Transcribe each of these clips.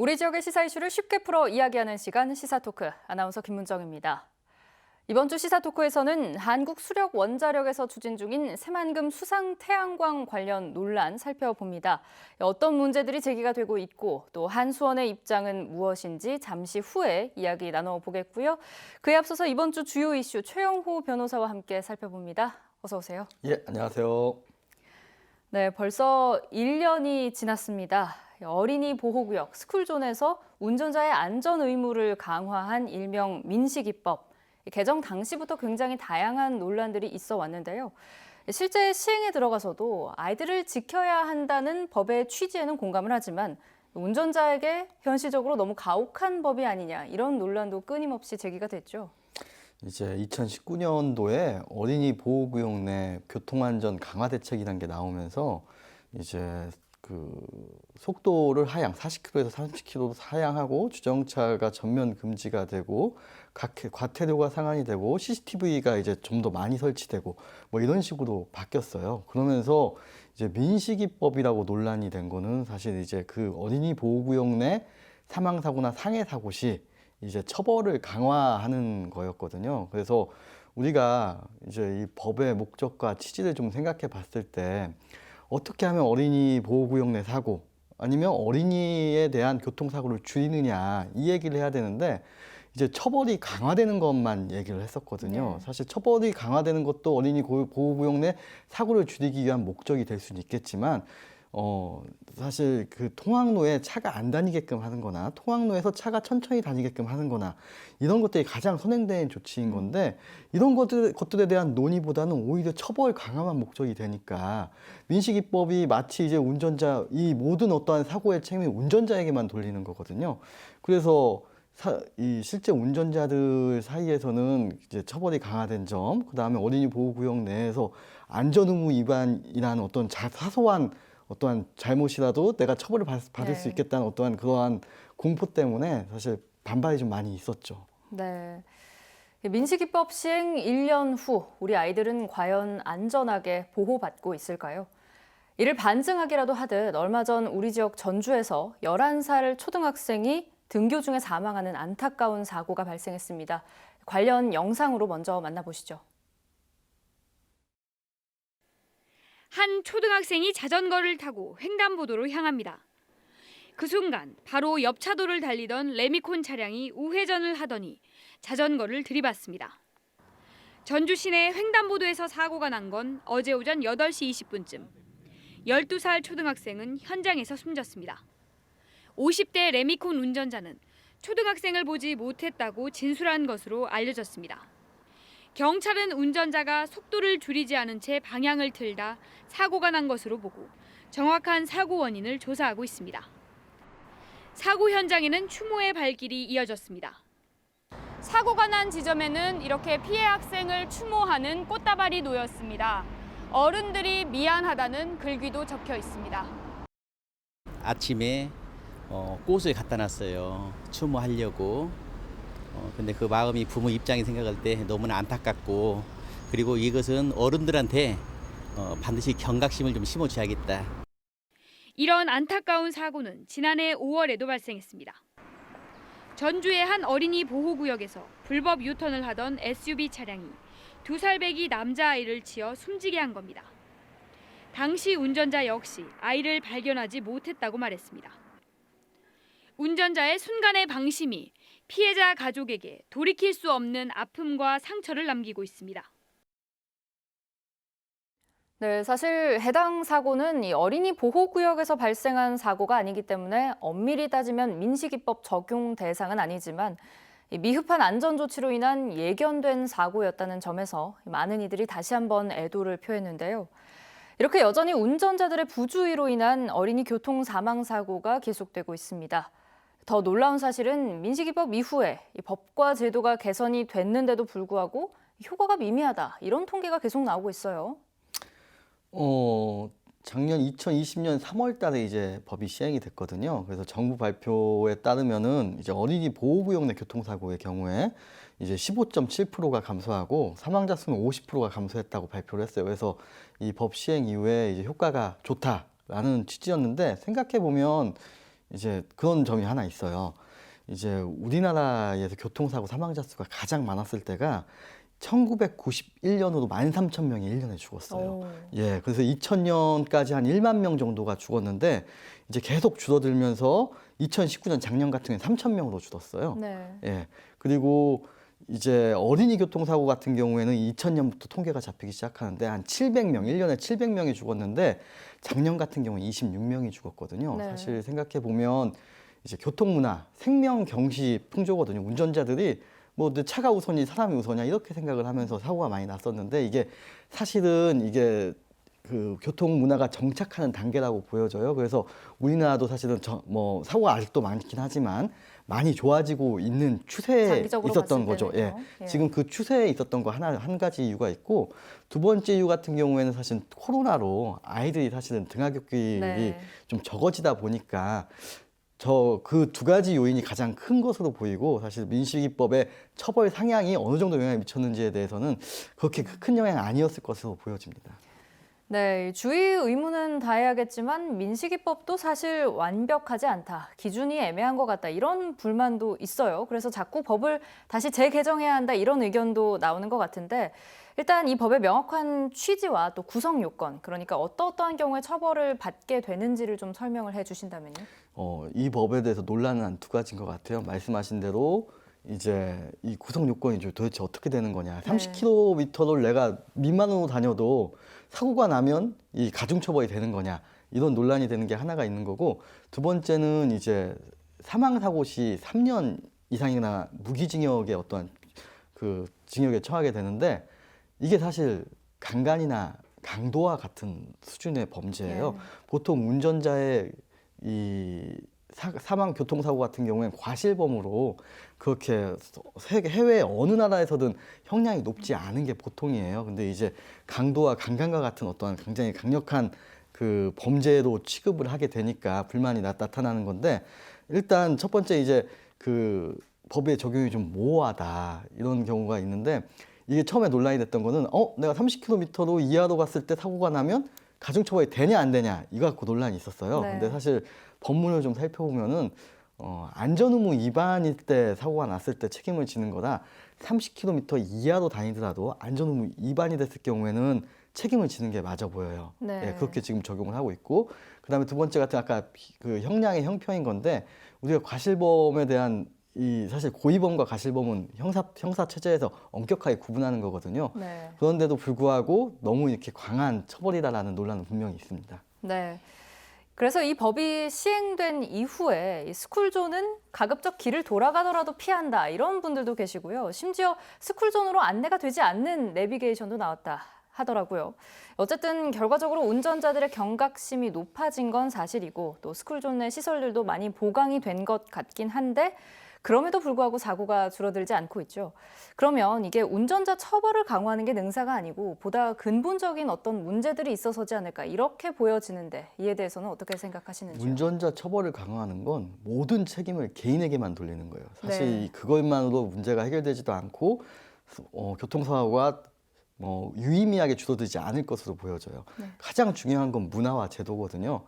우리 지역의 시사 이슈를 쉽게 풀어 이야기하는 시간 시사토크, 아나운서 김문정입니다. 이번 주 시사토크에서는 한국수력원자력에서 추진 중인 새만금 수상 태양광 관련 논란 살펴봅니다. 어떤 문제들이 제기가 되고 있고 또 한수원의 입장은 무엇인지 잠시 후에 이야기 나눠보겠고요. 그에 앞서서 이번 주 주요 이슈 최영호 변호사와 함께 살펴봅니다. 어서 오세요. 예, 안녕하세요. 네, 벌써 1년이 지났습니다. 어린이 보호구역 스쿨존에서 운전자의 안전 의무를 강화한 일명 민식이법. 개정 당시부터 굉장히 다양한 논란들이 있어 왔는데요. 실제 시행에 들어가서도 아이들을 지켜야 한다는 법의 취지에는 공감을 하지만 운전자에게 현실적으로 너무 가혹한 법이 아니냐 이런 논란도 끊임없이 제기가 됐죠. 이제 2019년도에 어린이 보호구역 내 교통안전 강화 대책이라는 게 나오면서 이제 그 속도를 하향 40km에서 30km로 하향하고 주정차가 전면 금지가 되고 과태료가 상한이 되고 CCTV가 이제 좀 더 많이 설치되고 뭐 이런 식으로 바뀌었어요. 그러면서 이제 민식이법이라고 논란이 된 거는 사실 이제 그 어린이 보호구역 내 사망사고나 상해사고 시 이제 처벌을 강화하는 거였거든요. 그래서 우리가 이제 이 법의 목적과 취지를 좀 생각해 봤을 때 어떻게 하면 어린이 보호구역 내 사고 아니면 어린이에 대한 교통사고를 줄이느냐 이 얘기를 해야 되는데 이제 처벌이 강화되는 것만 얘기를 했었거든요. 사실 처벌이 강화되는 것도 어린이 보호구역 내 사고를 줄이기 위한 목적이 될 수는 있겠지만 사실 그 통학로에 차가 안 다니게끔 하는 거나 통학로에서 차가 천천히 다니게끔 하는 거나 이런 것들이 가장 선행된 조치인 건데 이런 것들에 대한 논의보다는 오히려 처벌 강화만 목적이 되니까 민식이법이 마치 이제 운전자 이 모든 어떠한 사고의 책임이 운전자에게만 돌리는 거거든요. 그래서 이 실제 운전자들 사이에서는 이제 처벌이 강화된 점, 그 다음에 어린이 보호구역 내에서 안전의무 위반이라는 어떤 사소한 어떠한 잘못이라도 내가 처벌을 받을 수 있겠다는 어떠한 그러한 공포 때문에 사실 반발이 좀 많이 있었죠. 네. 민식이법 시행 1년 후 우리 아이들은 과연 안전하게 보호받고 있을까요? 이를 반증하기라도 하듯 얼마 전 우리 지역 전주에서 11살 초등학생이 등교 중에 사망하는 안타까운 사고가 발생했습니다. 관련 영상으로 먼저 만나보시죠. 한 초등학생이 자전거를 타고 횡단보도로 향합니다. 그 순간 바로 옆 차도를 달리던 레미콘 차량이 우회전을 하더니 자전거를 들이받습니다. 전주 시내 횡단보도에서 사고가 난 건 어제 오전 8시 20분쯤. 12살 초등학생은 현장에서 숨졌습니다. 50대 레미콘 운전자는 초등학생을 보지 못했다고 진술한 것으로 알려졌습니다. 경찰은 운전자가 속도를 줄이지 않은 채 방향을 틀다 사고가 난 것으로 보고 정확한 사고 원인을 조사하고 있습니다. 사고 현장에는 추모의 발길이 이어졌습니다. 사고가 난 지점에는 이렇게 피해 학생을 추모하는 꽃다발이 놓였습니다. 어른들이 미안하다는 글귀도 적혀 있습니다. 아침에 꽃을 갖다 놨어요. 추모하려고. 근데 그 마음이 부모 입장에 생각할 때 너무나 안타깝고 그리고 이것은 어른들한테 반드시 경각심을 좀 심어줘야겠다. 이런 안타까운 사고는 지난해 5월에도 발생했습니다. 전주의 한 어린이 보호구역에서 불법 유턴을 하던 SUV 차량이 2살 배기 남자아이를 치어 숨지게 한 겁니다. 당시 운전자 역시 아이를 발견하지 못했다고 말했습니다. 운전자의 순간의 방심이 피해자 가족에게 돌이킬 수 없는 아픔과 상처를 남기고 있습니다. 네, 사실 해당 사고는 이 어린이 보호구역에서 발생한 사고가 아니기 때문에 엄밀히 따지면 민식이법 적용 대상은 아니지만 미흡한 안전조치로 인한 예견된 사고였다는 점에서 많은 이들이 다시 한번 애도를 표했는데요. 이렇게 여전히 운전자들의 부주의로 인한 어린이 교통 사망 사고가 계속되고 있습니다. 더 놀라운 사실은 민식이법 이후에 이 법과 제도가 개선이 됐는데도 불구하고 효과가 미미하다 이런 통계가 계속 나오고 있어요. 작년 2020년 3월 달에 이제 법이 시행이 됐거든요. 그래서 정부 발표에 따르면은 이제 어린이 보호구역 내 교통사고의 경우에 이제 15.7%가 감소하고 사망자 수는 50%가 감소했다고 발표를 했어요. 그래서 이 법 시행 이후에 이제 효과가 좋다라는 취지였는데 생각해 보면 이제 그런 점이 하나 있어요. 이제 우리나라에서 교통사고 사망자 수가 가장 많았을 때가 1991년으로 13,000명이 1년에 죽었어요. 오. 예, 그래서 2000년까지 한 1만 명 정도가 죽었는데 이제 계속 줄어들면서 2019년 작년 같은 경우는 3,000명으로 줄었어요. 네. 예, 그리고 이제 어린이 교통사고 같은 경우에는 2000년부터 통계가 잡히기 시작하는데 한 700명, 1년에 700명이 죽었는데 작년 같은 경우는 26명이 죽었거든요. 네. 사실 생각해 보면 이제 교통문화, 생명 경시 풍조거든요. 운전자들이 뭐 차가 우선이 사람이 우선이야 이렇게 생각을 하면서 사고가 많이 났었는데 이게 사실은 이게 그 교통 문화가 정착하는 단계라고 보여져요. 그래서 우리나라도 사실은 뭐 사고가 아직도 많긴 하지만 많이 좋아지고 있는 추세에 장기적으로 있었던 봤을 거죠. 예. 때는요. 예. 지금 그 추세에 있었던 거 한 가지 이유가 있고 두 번째 이유 같은 경우에는 사실 코로나로 아이들이 사실은 등하굣길이 네. 좀 적어지다 보니까 그 두 가지 요인이 가장 큰 것으로 보이고 사실 민식이법의 처벌 상향이 어느 정도 영향을 미쳤는지에 대해서는 그렇게 큰 영향이 아니었을 것으로 보여집니다. 네, 주의 의무는 다해야겠지만 민식이법도 사실 완벽하지 않다. 기준이 애매한 것 같다. 이런 불만도 있어요. 그래서 자꾸 법을 다시 재개정해야 한다. 이런 의견도 나오는 것 같은데 일단 이 법의 명확한 취지와 또 구성 요건, 그러니까 어떠한 경우에 처벌을 받게 되는지를 좀 설명을 해 주신다면요. 이 법에 대해서 논란은 한 두 가지인 것 같아요. 말씀하신 대로 이제 이 구성 요건이 도대체 어떻게 되는 거냐. 네. 30km를 내가 미만으로 다녀도 사고가 나면 이 가중처벌이 되는 거냐. 이런 논란이 되는 게 하나가 있는 거고 두 번째는 이제 사망사고 시 3년 이상이나 무기징역의 어떤 그 징역에 처하게 되는데 이게 사실 강간이나 강도와 같은 수준의 범죄예요. 예. 보통 운전자의 이 사망 교통사고 같은 경우에는 과실범으로 그렇게 해외 어느 나라에서든 형량이 높지 않은 게 보통이에요. 근데 이제 강도와 강간과 같은 어떠한 굉장히 강력한 그 범죄로 취급을 하게 되니까 불만이 나타나는 건데 일단 첫 번째 이제 그 법의 적용이 좀 모호하다 이런 경우가 있는데 이게 처음에 논란이 됐던 거는 내가 30km로 이하로 갔을 때 사고가 나면 가중처벌이 되냐 안 되냐 이거 갖고 논란이 있었어요. 네. 근데 사실 법문을 좀 살펴보면은 안전의무 위반일 때 사고가 났을 때 책임을 지는 거라 30km 이하로 다니더라도 안전의무 위반이 됐을 경우에는 책임을 지는 게 맞아 보여요. 네. 예, 그렇게 지금 적용을 하고 있고 그다음에 두 번째 같은 아까 그 형량의 형평인 건데 우리가 과실범에 대한 이 사실 고의범과 과실범은 형사 체제에서 엄격하게 구분하는 거거든요. 네. 그런데도 불구하고 너무 이렇게 강한 처벌이다라는 논란은 분명히 있습니다. 네. 그래서 이 법이 시행된 이후에 이 스쿨존은 가급적 길을 돌아가더라도 피한다 이런 분들도 계시고요. 심지어 스쿨존으로 안내가 되지 않는 내비게이션도 나왔다 하더라고요. 어쨌든 결과적으로 운전자들의 경각심이 높아진 건 사실이고 또 스쿨존 내 시설들도 많이 보강이 된 것 같긴 한데 그럼에도 불구하고 사고가 줄어들지 않고 있죠. 그러면 이게 운전자 처벌을 강화하는 게 능사가 아니고 보다 근본적인 어떤 문제들이 있어서지 않을까 이렇게 보여지는데 이에 대해서는 어떻게 생각하시는지요? 운전자 처벌을 강화하는 건 모든 책임을 개인에게만 돌리는 거예요. 사실 네. 그것만으로 문제가 해결되지도 않고 교통사고가 유의미하게 줄어들지 않을 것으로 보여져요. 네. 가장 중요한 건 문화와 제도거든요.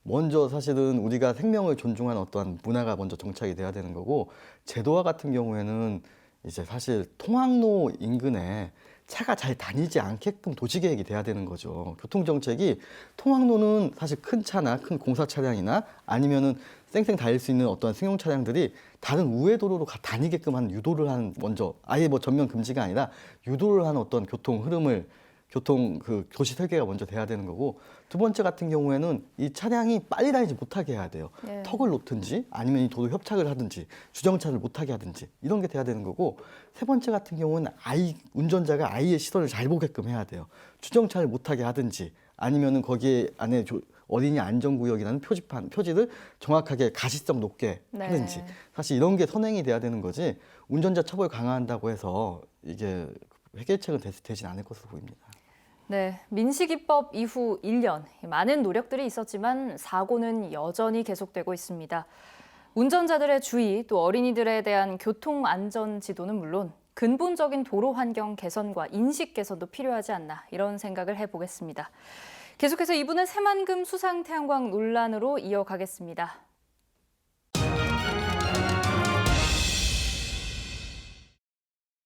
먼저 사실은 우리가 생명을 존중하는 어떠한 문화가 먼저 정착이 돼야 되는 거고 제도와 같은 경우에는 이제 사실 통학로 인근에 차가 잘 다니지 않게끔 도시계획이 돼야 되는 거죠. 교통정책이 통학로는 사실 큰 차나 큰 공사 차량이나 아니면은 쌩쌩 달릴 수 있는 어떤 승용 차량들이 다른 우회 도로로 다니게끔 하는 유도를 하는 먼저 아예 뭐 전면 금지가 아니라 유도를 하는 어떤 교통 흐름을 도시 설계가 먼저 돼야 되는 거고 두 번째 같은 경우에는 이 차량이 빨리 다니지 못하게 해야 돼요. 예. 턱을 놓든지 아니면 이 도로 협착을 하든지 주정차를 못하게 하든지 이런 게 돼야 되는 거고 세 번째 같은 경우는 운전자가 아이의 시선을 잘 보게끔 해야 돼요. 주정차를 못하게 하든지 아니면은 거기에 안에 어린이 안전구역이라는 표지를 정확하게 가시성 높게 네. 하든지 사실 이런 게 선행이 돼야 되는 거지 운전자 처벌 강화한다고 해서 이게 해결책은 되진 않을 것으로 보입니다. 네, 민식이법 이후 1년, 많은 노력들이 있었지만 사고는 여전히 계속되고 있습니다. 운전자들의 주의, 또 어린이들에 대한 교통 안전 지도는 물론 근본적인 도로 환경 개선과 인식 개선도 필요하지 않나 이런 생각을 해보겠습니다. 계속해서 2부는 새만금 수상 태양광 논란으로 이어가겠습니다.